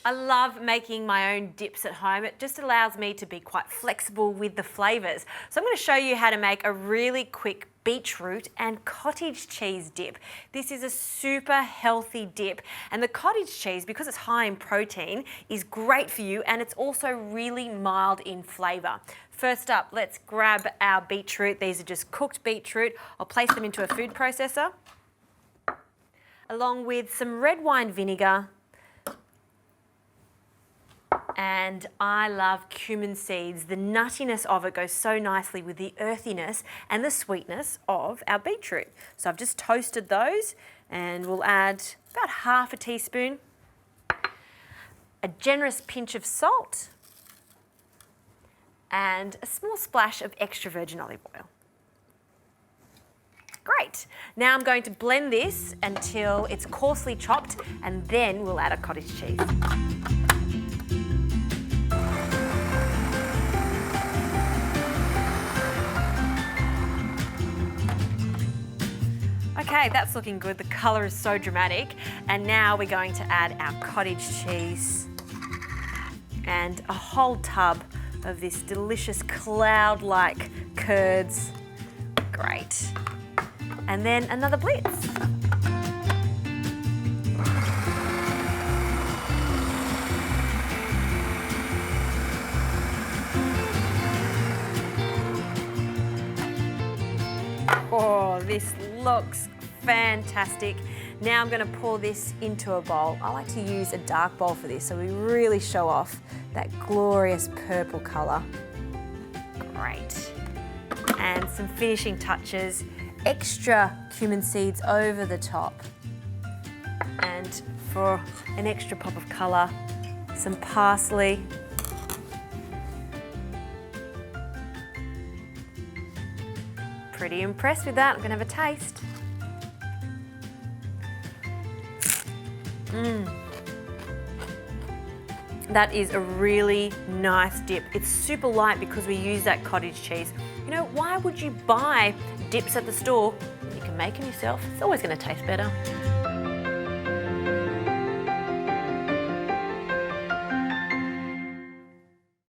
I love making my own dips at home. It just allows me to be quite flexible with the flavours. So I'm going to show you how to make a really quick beetroot and cottage cheese dip. This is a super healthy dip, and the cottage cheese, because it's high in protein, is great for you, and it's also really mild in flavour. First up, let's grab our beetroot. These are just cooked beetroot. I'll place them into a food processor, along with some red wine vinegar. And I love cumin seeds. The nuttiness of it goes so nicely with the earthiness and the sweetness of our beetroot. So I've just toasted those, and we'll add about half a teaspoon, a generous pinch of salt, and a small splash of extra virgin olive oil. Great. Now I'm going to blend this until it's coarsely chopped, and then we'll add a cottage cheese. Okay, that's looking good. The colour is so dramatic. And now we're going to add our cottage cheese and a whole tub of this delicious cloud-like curds. Great. And then another blitz. Oh, this looks fantastic. Now I'm going to pour this into a bowl. I like to use a dark bowl for this, so we really show off that glorious purple colour. Great. And some finishing touches, extra cumin seeds over the top. And for an extra pop of colour, some parsley. Pretty impressed with that. I'm going to have a taste. That is a really nice dip. It's super light because we use that cottage cheese. You know, why would you buy dips at the store? You can make them yourself. It's always going to taste better.